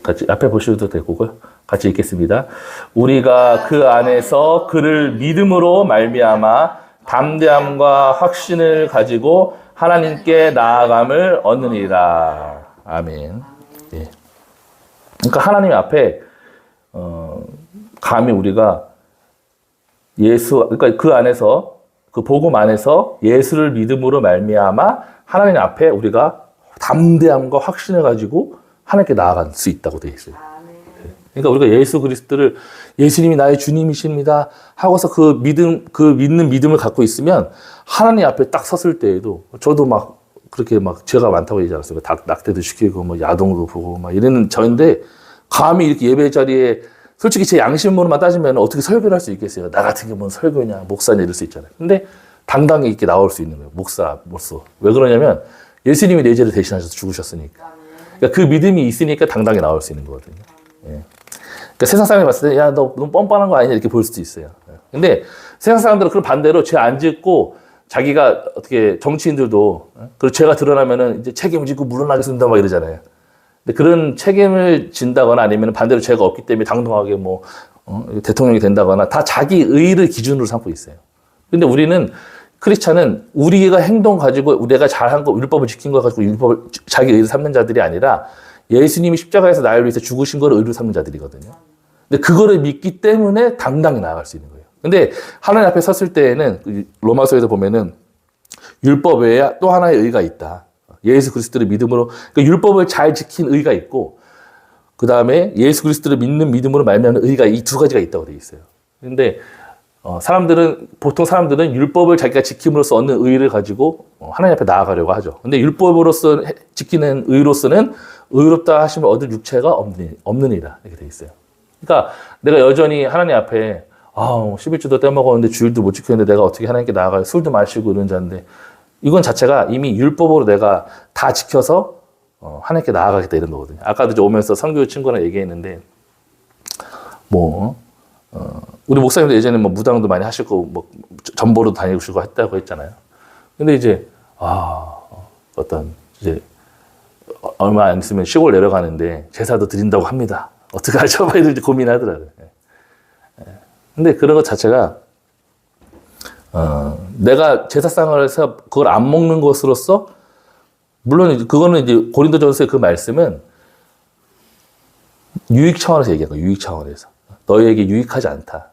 같이 앞에 보셔도 되고 같이 읽겠습니다. 우리가 그 안에서 그를 믿음으로 말미암아 담대함과 확신을 가지고 하나님께 나아감을 얻느니라. 아멘. 예. 그러니까 하나님 앞에 감히 우리가 그러니까 그 안에서 그 복음 안에서 예수를 믿음으로 말미암아 하나님 앞에 우리가 담대함과 확신을 가지고 하나님께 나아갈 수 있다고 되어 있어요. 아, 네. 그러니까 우리가 예수 그리스도를 예수님이 나의 주님이십니다 하고서 그 믿는 믿음을 갖고 있으면 하나님 앞에 딱 섰을 때에도 저도 막 그렇게 막 죄가 많다고 얘기하지 않았어요. 낙태도 시키고 뭐 야동도 보고 막 이러는 저인데 감히 이렇게 예배 자리에 솔직히 제 양심으로만 따지면 어떻게 설교를 할 수 있겠어요. 나 같은 게 뭔 설교냐 목사냐 이럴 수 있잖아요. 근데 당당히 이렇게 나올 수 있는 거예요. 목사로서. 왜 그러냐면 예수님이 내 죄를 대신하셔서 죽으셨으니까. 그러니까 그 믿음이 있으니까 당당히 나올 수 있는 거거든요. 예. 그러니까 세상 사람이 봤을 때, 야, 너 너무 뻔뻔한 거 아니냐, 이렇게 볼 수도 있어요. 근데 세상 사람들은 그런 반대로 죄 안 짓고 자기가 어떻게 정치인들도, 그리고 죄가 드러나면은 이제 책임을 지고 물러나겠습니다, 막 이러잖아요. 근데 그런 책임을 진다거나 아니면 반대로 죄가 없기 때문에 당당하게 뭐, 대통령이 된다거나 다 자기 의를 기준으로 삼고 있어요. 근데 우리는 크리스찬은 우리가 행동 가지고 내가 잘한 거, 율법을 지킨 거 가지고 율법을 자기 의를 삼는 자들이 아니라 예수님이 십자가에서 나를 위해서 죽으신 걸 의로 삼는 자들이거든요. 근데 그거를 믿기 때문에 당당히 나아갈 수 있는 거예요. 근데 하나님 앞에 섰을 때에는 로마서에서 보면은 율법 외에 또 하나의 의가 있다. 예수 그리스도를 믿음으로 그러니까 율법을 잘 지킨 의가 있고 그 다음에 예수 그리스도를 믿는 믿음으로 말미암는 의가 이 두 가지가 있다고 되어 있어요. 근데 보통 사람들은 율법을 자기가 지킴으로써 얻는 의를 가지고 하나님 앞에 나아가려고 하죠. 근데 율법으로서 지키는 의로서는 의롭다 하시면 얻을 육체가 없는 이라 이렇게 돼 있어요. 그러니까 내가 여전히 하나님 앞에 11주도 떼먹었는데 주일도 못 지켰는데 내가 어떻게 하나님께 나아가요? 술도 마시고 이런 자인데 이건 자체가 이미 율법으로 내가 다 지켜서 하나님께 나아가겠다 이런 거거든요. 아까도 오면서 선교 친구랑 얘기했는데 우리 목사님도 예전에 뭐 무당도 많이 하시고 뭐 전보로 다니시고 했다고 했잖아요. 근데 이제 이제 얼마 안 있으면 시골 내려가는데 제사도 드린다고 합니다. 어떻게 하죠? 막 이렇게 고민하더라고요. 근데 그런 것 자체가 내가 제사상을 해서 그걸 안 먹는 것으로서 물론 그거는 이제 고린도전서의 그 말씀은 유익 차원에서 얘기한 거예요. 유익 차원에서. 너희에게 유익하지 않다.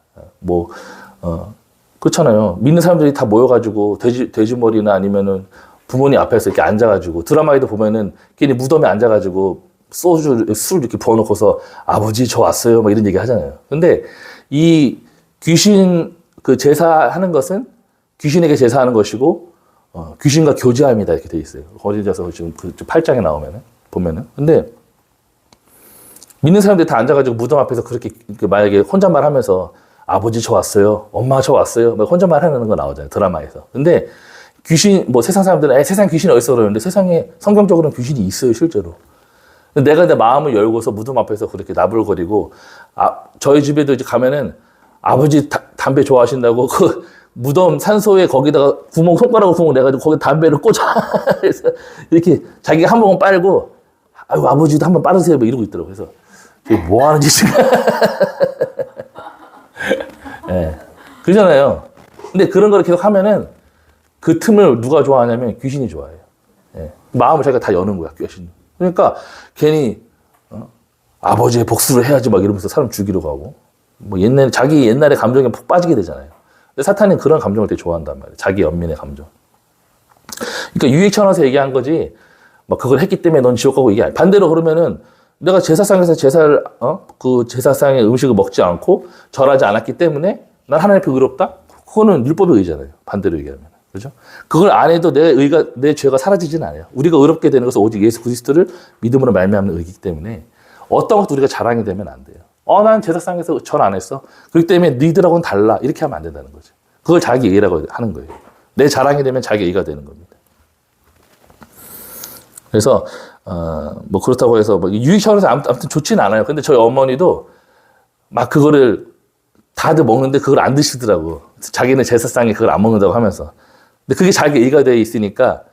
그렇잖아요. 믿는 사람들이 다 모여가지고 돼지머리나 아니면은 부모님 앞에서 이렇게 앉아가지고 드라마에도 보면은 괜히 무덤에 앉아가지고 술 이렇게 부어놓고서 아버지 저 왔어요. 막 이런 얘기 하잖아요. 근데 이 귀신 그 제사하는 것은 귀신에게 제사하는 것이고 귀신과 교제함이다 이렇게 돼 있어요. 거리져서 지금 그 8장에 보면은. 근데 믿는 사람들이 다 앉아가지고 무덤 앞에서 그렇게 만약에 혼잣말 하면서 아버지 저 왔어요. 엄마 저 왔어요. 막 혼잣말 하는 거 나오잖아요. 드라마에서. 근데 귀신, 세상 사람들은 세상 귀신이 어디서 그러는데 세상에 성경적으로는 귀신이 있어요, 실제로. 근데 내가 내 마음을 열고서 무덤 앞에서 그렇게 나불거리고, 저희 집에도 이제 가면은 아버지 담배 좋아하신다고 그 무덤 산소에 거기다가 손가락으로 구멍 내가지고 거기 담배를 꽂아. 그래서 이렇게 자기가 한 모금 빨고, 아유, 아버지도 한번 빠르세요. 뭐 이러고 있더라고요. 그래서 이게 뭐 하는 짓인가. 네. 그러잖아요. 근데 그런 걸 계속 하면은 그 틈을 누가 좋아하냐면 귀신이 좋아해요. 네. 마음을 자기가 다 여는 거야, 귀신. 그러니까 괜히 아버지의 복수를 해야지 막 이러면서 사람 죽이려고 하고 자기 옛날의 감정에 푹 빠지게 되잖아요. 근데 사탄은 그런 감정을 되게 좋아한단 말이에요. 자기 연민의 감정. 그러니까 유익 차원에서 얘기한 거지 그걸 했기 때문에 넌 지옥 가고 이게 아니야. 반대로 그러면은 내가 제사상에서 그 제사상의 음식을 먹지 않고 절하지 않았기 때문에 난 하나님 앞에 의롭다? 그거는 율법의 의잖아요. 반대로 얘기하면. 그죠? 그걸 안 해도 내 죄가 사라지진 않아요. 우리가 의롭게 되는 것은 오직 예수 그리스도를 믿음으로 말미암는 의이기 때문에 어떤 것도 우리가 자랑이 되면 안 돼요. 난 제사상에서 절 안 했어. 그렇기 때문에 너희들하고는 달라. 이렇게 하면 안 된다는 거죠. 그걸 자기 의라고 하는 거예요. 내 자랑이 되면 자기 의가 되는 겁니다. 그래서 그렇다고 해서 유익 차원에서 아무튼 좋지는 않아요. 근데 저희 어머니도 막 그거를 다들 먹는데 그걸 안 드시더라고. 자기는 제사상에 그걸 안 먹는다고 하면서. 근데 그게 자기 의가 되어 있으니까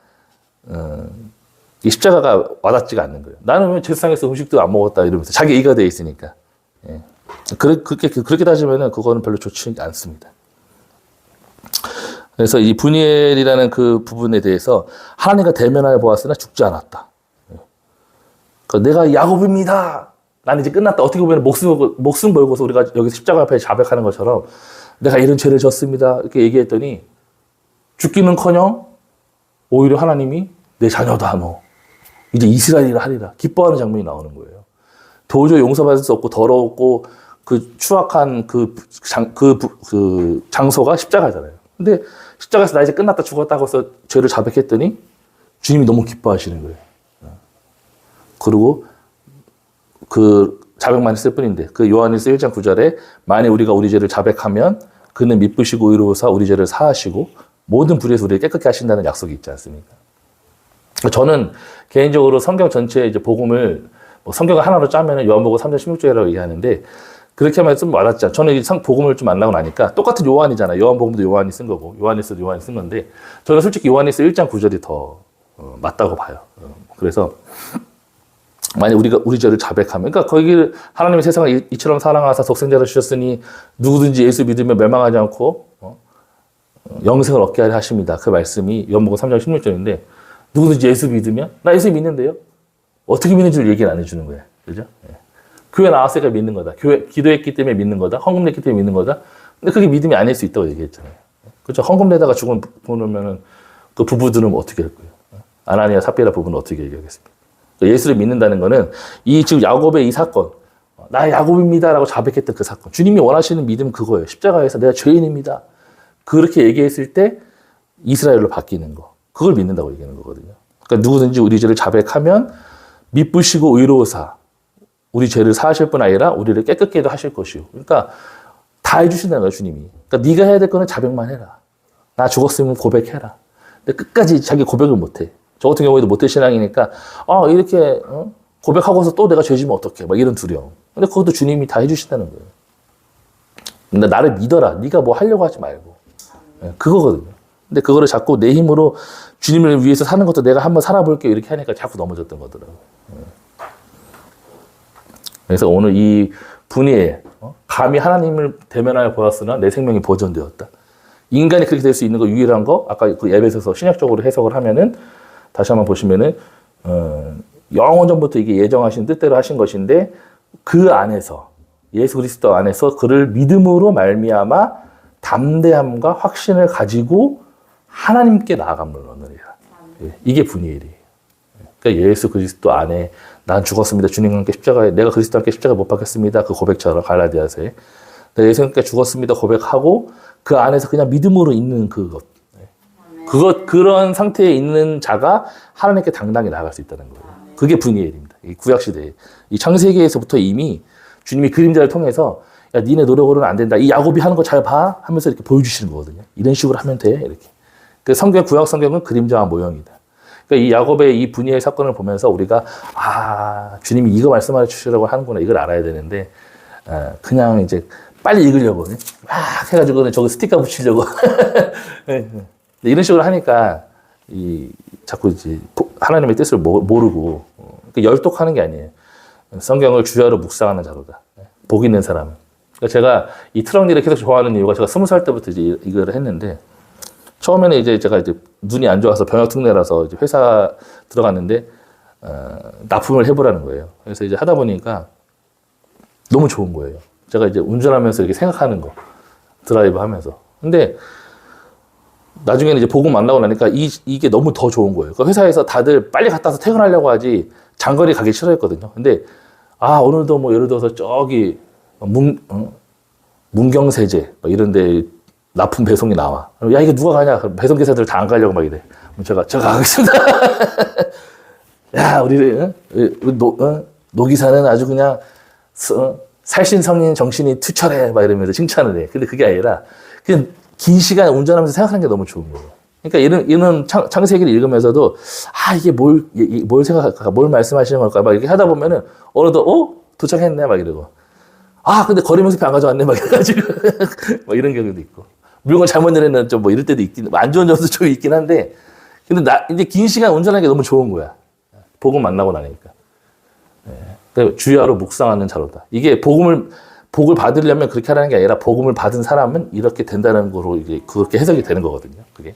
이 십자가가 와닿지가 않는 거예요. 나는 왜 제사상에서 음식도 안 먹었다 이러면서 자기 의가 되어 있으니까. 예. 그렇게 따지면은 그거는 별로 좋지 않습니다. 그래서 이 분이엘이라는 그 부분에 대해서 하나님과 대면하여 보았으나 죽지 않았다. 내가 야곱입니다. 나는 이제 끝났다. 어떻게 보면 목숨 걸고서 우리가 여기 십자가 앞에 자백하는 것처럼 내가 이런 죄를 졌습니다. 이렇게 얘기했더니 죽기는커녕 오히려 하나님이 내 자녀다 너. 이제 이스라엘이라 하리라. 기뻐하는 장면이 나오는 거예요. 도저히 용서받을 수 없고 더러웠고 그 추악한 그 장소가 십자가잖아요. 근데 십자가에서 나 이제 끝났다 죽었다고 해서 죄를 자백했더니 주님이 너무 기뻐하시는 거예요. 그리고 그 자백만 했을 뿐인데 그 요한일서 1장 9절에 만일 우리가 우리 죄를 자백하면 그는 미쁘시고 의로우사 우리 죄를 사하시고 모든 불의에서 우리를 깨끗게 하신다는 약속이 있지 않습니까? 저는 개인적으로 성경 전체 이제 복음을 성경을 하나로 짜면은 요한복음 3장 16절이라고 얘기하는데 그렇게 하면 좀 와닿죠. 저는 이 복음을 좀 만나고 나니까 똑같은 요한이잖아요. 요한복음도 요한이 쓴 거고 요한일서도 요한이 쓴 건데 저는 솔직히 요한일서 1장 9절이 더 맞다고 봐요. 그래서 만약 우리가 우리 죄를 자백하면, 그러니까 거기 하나님의 세상을 이처럼 사랑하사 독생자를 주셨으니 누구든지 예수 믿으면 멸망하지 않고 영생을 얻게 하려 하십니다. 그 말씀이 요한복음 3장 16절인데 누구든지 예수 믿으면 나 예수 믿는데요. 어떻게 믿는지를 얘기를 안 해주는 거예요. 그죠? 예. 교회 나왔으니까 믿는 거다. 교회 기도했기 때문에 믿는 거다. 헌금 냈기 때문에 믿는 거다. 근데 그게 믿음이 아닐 수 있다고 얘기했잖아요. 그렇죠? 헌금 내다가 죽은 보면은 그 부부들은 어떻게 할 거예요? 아나니아 삽비라 부부는 어떻게 얘기하겠습니까? 예수를 믿는다는 거는 이 지금 야곱의 이 사건, 나 야곱입니다라고 자백했던 그 사건, 주님이 원하시는 믿음은 그거예요. 십자가에서 내가 죄인입니다. 그렇게 얘기했을 때 이스라엘로 바뀌는 거, 그걸 믿는다고 얘기하는 거거든요. 그러니까 누구든지 우리 죄를 자백하면 미쁘시고 의로우사 우리 죄를 사하실 뿐 아니라 우리를 깨끗게도 하실 것이요. 그러니까 다 해주신다는 거예요, 주님이. 그러니까 네가 해야 될 거는 자백만 해라. 나 죽었으면 고백해라. 근데 끝까지 자기 고백을 못해. 저 같은 경우에도 모태신앙이니까 이렇게 고백하고서 또 내가 죄지면 어떡해 막 이런 두려움. 근데 그것도 주님이 다 해주신다는 거예요. 근데 나를 믿어라. 네가 뭐 하려고 하지 말고. 그거거든요. 근데 그거를 자꾸 내 힘으로 주님을 위해서 사는 것도 내가 한번 살아볼게 이렇게 하니까 자꾸 넘어졌던 거더라고요. 그래서 오늘 이 분이에 감히 하나님을 대면하여 보았으나 내 생명이 보존되었다. 인간이 그렇게 될 수 있는 거 유일한 거 아까 그 에베소서 신약적으로 해석을 하면은 다시 한번 보시면은 영원 전부터 이게 예정하신 뜻대로 하신 것인데 그 안에서 예수 그리스도 안에서 그를 믿음으로 말미암아 담대함과 확신을 가지고 하나님께 나아감을 얻느니라. 이게 분이엘이에요. 그러니까 예수 그리스도 안에 난 죽었습니다. 주님과 함께 십자가에 내가 그리스도와 함께 십자가에 못 박혔습니다. 그 고백처럼 갈라디아서에 내가 예수님과 함께 죽었습니다. 고백하고 그 안에서 그냥 믿음으로 있는 그것. 그런 상태에 있는 자가 하나님께 당당히 나아갈 수 있다는 거예요. 그게 분이엘입니다. 이 구약시대에. 이 창세기에서부터 이미 주님이 그림자를 통해서 야, 니네 노력으로는 안 된다. 이 야곱이 하는 거 잘 봐. 하면서 이렇게 보여주시는 거거든요. 이런 식으로 하면 돼. 이렇게. 그 구약 성경은 그림자와 모형이다. 그러니까 이 야곱의 이 분이엘 사건을 보면서 우리가 주님이 이거 말씀해 주시라고 하는구나. 이걸 알아야 되는데 그냥 이제 빨리 읽으려고 막 해가지고 저기 스티커 붙이려고 이런 식으로 하니까 자꾸 이제 하나님의 뜻을 모르고 열독하는 게 아니에요. 성경을 주야로 묵상하는 자로다. 복 있는 사람은. 그러니까 제가 이 트럭 일을 계속 좋아하는 이유가 제가 20살 때부터 이제 이거를 했는데 처음에는 이제 제가 이제 눈이 안 좋아서 병역 특례라서 이제 회사 들어갔는데 납품을 해보라는 거예요. 그래서 이제 하다 보니까 너무 좋은 거예요. 제가 이제 운전하면서 이렇게 생각하는 거 드라이브 하면서. 근데 나중에는 이제 복음 만나고 나니까 이게 너무 더 좋은 거예요. 그 회사에서 다들 빨리 갔다 와서 퇴근하려고 하지 장거리 가기 싫어했거든요. 근데 오늘도 뭐 예를 들어서 저기 문경세제 이런 데 납품 배송이 나와. 야 이게 누가 가냐? 배송 기사들 다 안 가려고 막 이래. 제가 가겠습니다. 야 우리 노 기사는 아주 그냥 살신성인 정신이 투철해 막 이러면서 칭찬을 해. 근데 그게 아니라 그냥 긴 시간 운전하면서 생각하는 게 너무 좋은 거예요. 그러니까 이런 창세기를 읽으면서도 이게 뭘 생각할까, 뭘 말씀하시는 걸까 막 이렇게 하다 보면은 어느덧 도착했네 막 이러고 근데 거리면서 안 가져왔네 막 이래가지고 막 이런 경우도 있고 물건 잘못 내렸는 좀 뭐 이럴 때도 있긴 안 좋은 점도 좀 있긴 한데 근데 이제 긴 시간 운전하는 게 너무 좋은 거야. 복음 만나고 나니까. 주야로 묵상하는 자로다. 이게 복을 받으려면 그렇게 하라는 게 아니라 복음을 받은 사람은 이렇게 된다는 거로 이게 그렇게 해석이 되는 거거든요. 그게.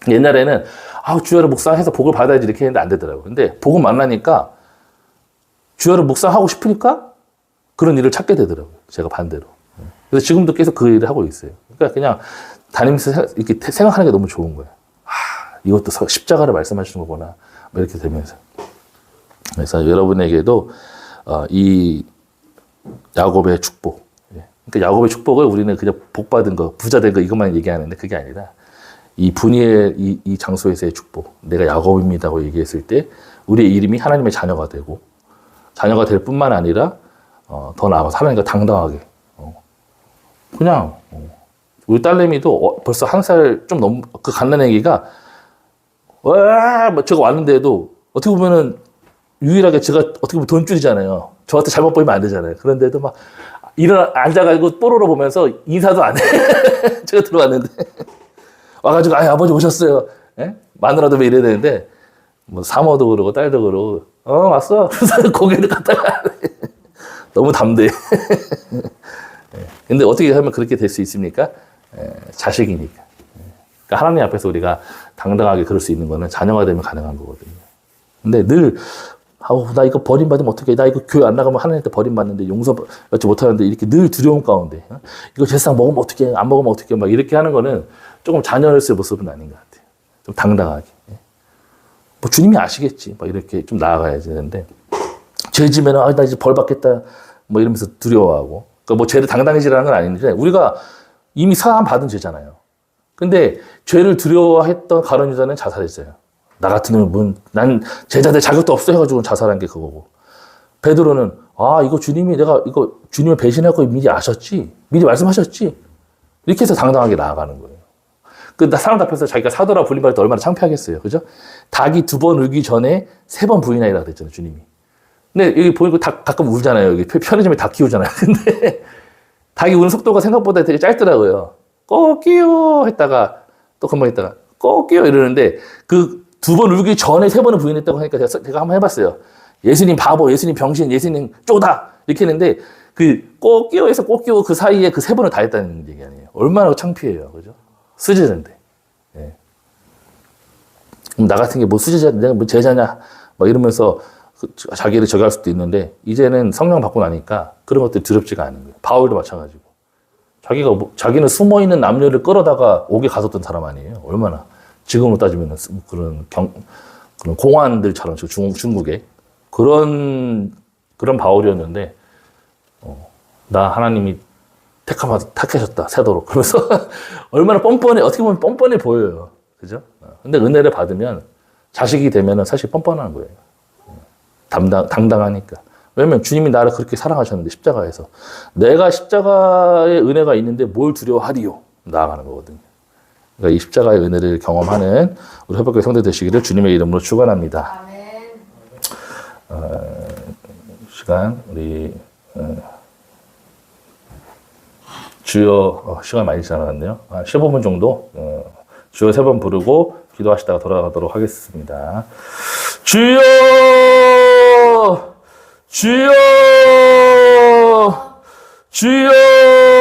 옛날에는 주야로 묵상해서 복을 받아야지 이렇게 했는데 안 되더라고요. 근데 복음 만나니까 주야로 묵상하고 싶으니까 그런 일을 찾게 되더라고요. 제가 반대로. 그래서 지금도 계속 그 일을 하고 있어요. 그러니까 그냥 다니면서 이렇게 생각하는 게 너무 좋은 거예요. 이것도 십자가를 말씀하시는 거구나. 이렇게 되면서. 그래서 여러분에게도 이 야곱의 축복, 그러니까 야곱의 축복을 우리는 그냥 복 받은 거, 부자 된 거 이것만 얘기하는데 그게 아니라 이 분이의 이 장소에서의 축복, 내가 야곱입니다고 얘기했을 때 우리의 이름이 하나님의 자녀가 되고 자녀가 될 뿐만 아니라 더 나아가서 하나님과 당당하게 그냥 우리 딸내미도 벌써 1살 좀 넘 그 갓난아기가 와 제가 왔는데도 어떻게 보면은 유일하게 제가 어떻게 보면 돈줄이잖아요. 저한테 잘못 보이면 안 되잖아요. 그런데도 막 앉아가지고 뽀로로 보면서 인사도 안 해. 제가 들어왔는데 와가지고 아버지 오셨어요. 예? 마누라도 왜 이래야 되는데 뭐 사모도 그러고 딸도 그러고 왔어. 그래서 고개를 갖다가 너무 담대. 근데 어떻게 하면 그렇게 될 수 있습니까? 자식이니까. 그러니까 하나님 앞에서 우리가 당당하게 그럴 수 있는 거는 자녀가 되면 가능한 거거든요. 근데 늘 나 이거 버림받으면 어떡해. 나 이거 교회 안 나가면 하나님한테 버림받는데 용서받지 못하는데 이렇게 늘 두려움 가운데 이거 제사상 먹으면 어떡해. 안 먹으면 어떡해. 막 이렇게 하는 거는 조금 자녀로서의 모습은 아닌 것 같아요. 좀 당당하게. 뭐 주님이 아시겠지. 막 이렇게 좀 나아가야 되는데 죄 지면은 나 이제 벌 받겠다. 뭐 이러면서 두려워하고. 그러니까 뭐 죄를 당당해지라는 건 아닌데 우리가 이미 사함 받은 죄잖아요. 근데 죄를 두려워했던 가룟 유다는 자살했어요. 나 같은 놈은 난 제자 될 자격도 없어 해가지고 자살한 게 그거고. 베드로는 이거 주님이 내가 이거 주님을 배신할 거 미리 아셨지? 미리 말씀하셨지? 이렇게 해서 당당하게 나아가는 거예요. 사람들 앞에서 자기가 사도라 불림받을 때 얼마나 창피하겠어요. 그죠? 닭이 2번 울기 전에 3번 부인하리라 그랬잖아요, 주님이. 근데 여기 보니까 닭 가끔 울잖아요. 여기 편의점에 닭 키우잖아요. 근데 닭이 우는 속도가 생각보다 되게 짧더라고요. 꼬끼요 했다가 또 금방 있다가 꼬끼요 이러는데 그 2번 울기 전에 3번을 부인했다고 하니까 제가 한번 해봤어요. 예수님 바보, 예수님 병신, 예수님 쪼다 이렇게 했는데 그 꼬끼요에서 꼬끼요 그 사이에 그 3번을 다 했다는 얘기 아니에요. 얼마나 창피해요, 그죠? 수제자인데. 예. 그럼 나 같은 게 뭐 수제자, 내가 뭐 제자냐 막 이러면서 자기를 저기 할 수도 있는데 이제는 성령 받고 나니까 그런 것들이 두렵지가 않은 거예요. 바울도 마찬가지고. 자기는 숨어있는 남녀를 끌어다가 옥에 가뒀던 사람 아니에요. 얼마나. 지금으로 따지면 그런 공안들처럼 중국에 그런 바울이었는데 나 하나님이 택하셨다 세도록 그러면서 얼마나 뻔뻔해 어떻게 보면 뻔뻔해 보여요. 그죠? 근데 은혜를 받으면 자식이 되면은 사실 뻔뻔한 거예요. 당당하니까. 왜냐면 주님이 나를 그렇게 사랑하셨는데 십자가에서 내가 십자가의 은혜가 있는데 뭘 두려워하리요 나아가는 거거든요. 그러니까 이 십자가의 은혜를 경험하는 우리 회복교회 성도 되시기를 주님의 이름으로 축원합니다. 아멘. 시간 우리 주여 시간 많이 지나갔네요. 15분 정도 주여 3번 부르고 기도하시다가 돌아가도록 하겠습니다. 주여 주여 주여